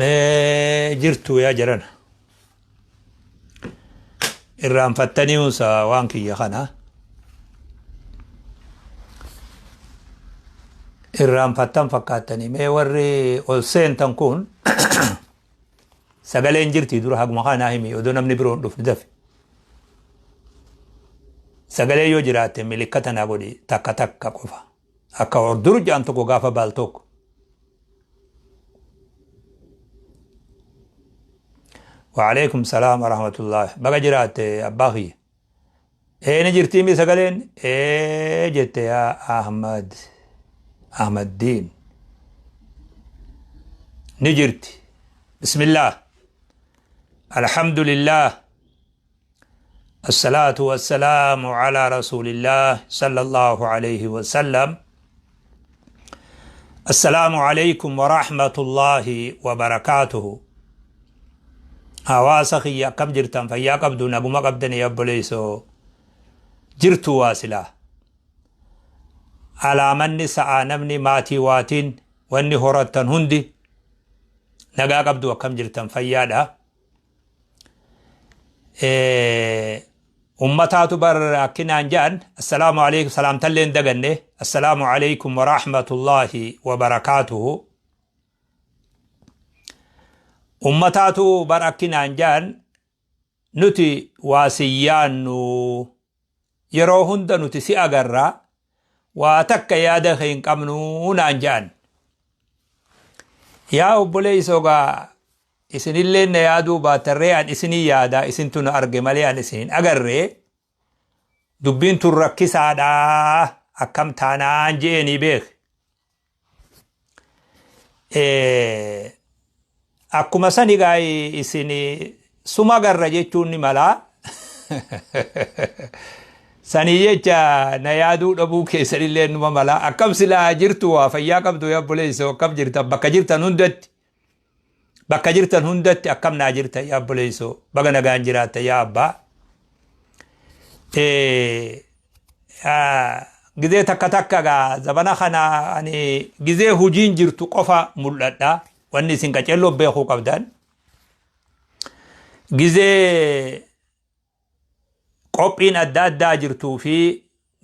ما جرتو يا جرنا الرام فتني وسا وانكي يا خنا الرام فتن فكاتني ما وري ألسين تنكون سجلين جرتي دور حق مخانا همي ودونا من برون دف دف سجلين يجرات ملكتنا قولي تك تك كوفا أكور درج أنتو قافا بالتوك وعليكم السلام ورحمة الله بقى جرات أباخي نجرتي مي سجلين جت يا أحمد الدين نجرتي بسم الله الحمد لله الصلاة والسلام على رسول الله صلى الله عليه وسلم السلام عليكم ورحمة الله وبركاته هواسخي كم جرتم فيا قبدو نقوم قبدني يا بليسو جرتو واسلا على من سعى نمني ماتي واتين واني هرتن هندي نقا قبدو كم جرتم فيا دا أمتاتو بر أكنا جان السلام عليكم سلام تلين دقني السلام عليكم ورحمة الله وبركاته أمتاتو بر أكنا جان نتي واسيانو يروهن دا نتي سي أغرى واتك يادا خين قمنو نانجان يا أبولي سوغا إسن اللي نيادو باتريان إسني يادا إسن تنو أرقماليان إسن أغرّي دبين تركي سادا أكام تانان جيني بيخ أكو مساني غاي إسني سما غرّ جيچوني ملا ساني جيچا نيادو دبو كيسر اللي نما ملا أكام سلا جرتوا فيا قبدو يا بوليسو كم جرتا بكا جرتا نندت bakka jirtan hundatti akkam naa jirta yaa obboleeyso baga nagaan jiraata yaa abbaa gizee takka takka gaa zabana kana ani gizee hujiin jirtu qofa mul'adha wanni isin qaceelloo beekuu qabdan gizee qophiin adda addaa jirtuu fi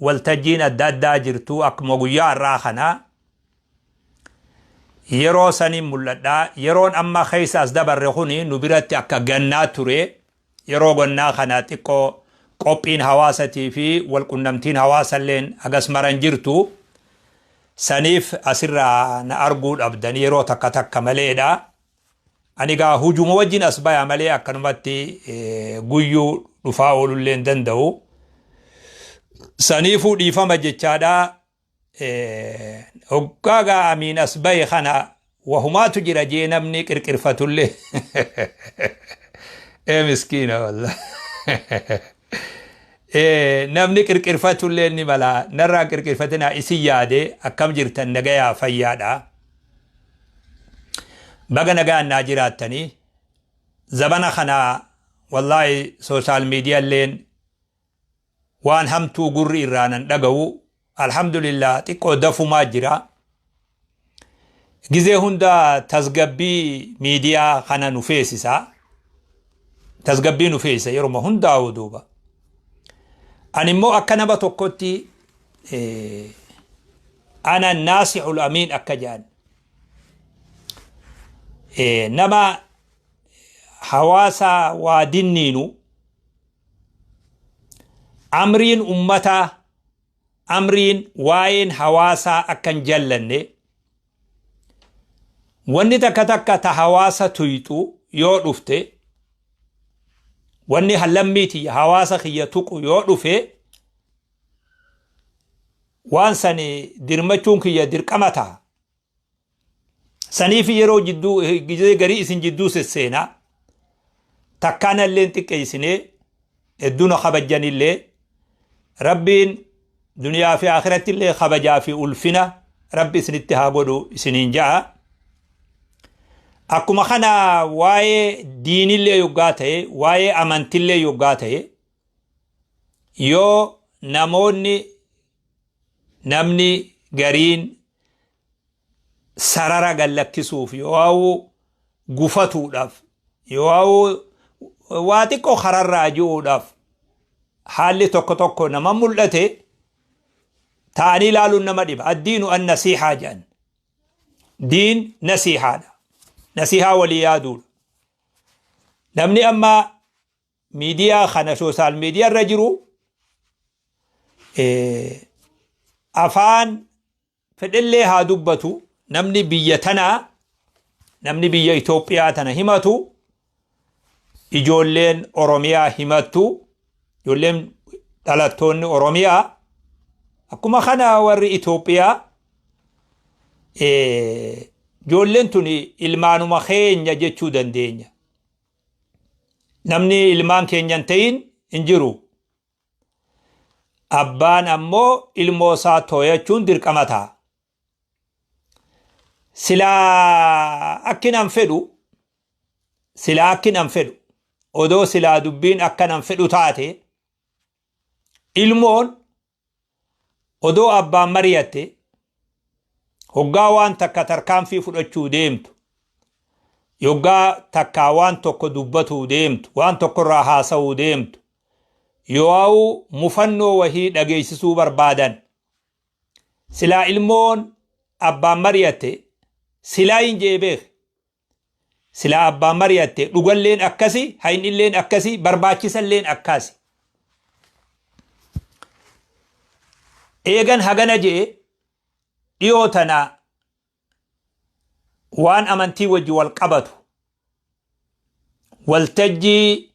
waltajjiin adda addaa jirtuu akkuma guyyaa irraa kana yeroo sanii mul'adha yeroon amma keessaas dabarre kuni nu biratti akka gannaa ture yeroo gannaa kana xiqqoo qophiin hawaasatii fi walqunnamtiin hawaasalleen agas maran jirtu saniif asirraa na arguu dhabdan yeroo takka takka maleedha ani gaa hujuma wajjin as baya malee akkanumatti guyyuu dhufaa oolulleen danda'u saniifuu dhiifama jechaadha hoggaga amin asbay khana وهما تجرى جينا مني كركرفة اللي مسكينة والله نمني كركرفة اللي نملا نرى كركرفتنا إسيادة أكم جرت النجايا فيادا بقى نجا الناجرات تاني زبنا خنا والله سوشال ميديا اللين وان هم تو قر إيرانا نجاو الحمد لله تكو دفو ما جرا gize hunda tasgabbii miidiyaa kana nu feesisa tasgabbii nu feesisa yeroo hunda wuduba ani immoo akka nama tokkotti ana naasihul amin akka jaan nama hawaasa waa dinniinu amriin ummata amriin waa'een hawaasa akkan jallanne wanni takka takka ta hawaasa tuyxu yoo dhufte wanni hallammiiti hawaasa kiyya tuqu yoo dhufe waan sani dirmachuun kiyya dirqamata saniif yeroo jidduu gizee garii isin jidduu sesseena takkaan illeen xiqqeessine edduna kabajjanillee rabbiin duniyaa fi akhiratti illee kabajaa fi ulfina rabbi isinitti haa godhu isiniin ja'a akkuma kana waa'ee diinillee yoggaa ta'e waa'ee amantillee yoggaa ta'e yoo namni gariin sarara gallakkisuuf yoo gufatu daf yoo waati ko khararra ji'u daf haalli tokko nama mul'ate taani laaluun nama dhiba addiinu an nasihaa jedhan diin nasihaadha nasihaa walii yaaduu namni amma miidiyaa kana social media irra jiru afaan fedhellee haa dubbatu namni biyya tanaa namni biyya Itoophiyaa tana himatu ijoolleen Oromiyaa himattu ijoolleen dhalattoonni Oromiyaa akkuma kana warri Itoophiyaa ijoolleen tuni ilmaanuma keenya jechuu dandeenya namni ilmaan keenyan ta'in injiru abbaan ammoo ilmoosaa tooyachuun dirqamataa sila akkinan fedhu odoo sila dubbiin akkanan fedhu taate ilmoon odoo abbaan mari'atte hoggaa waan takka tarkaanfii fudhachuu deemtu yoggaa takka waan tokko dubbatuu deemtu waan tokko irraa haasa'uu deemtu yoo mufannoo wahii dhageessisuu barbaadan sila ilmoon abbaan mari'atte sila injeebeef sila abbaan mari'atte dhugalleen akkasi haynilleen akkasi barbaachisalleen akkasi eegan hagana jee dhiyootana waan amantii wajji wal qabatu waltajjii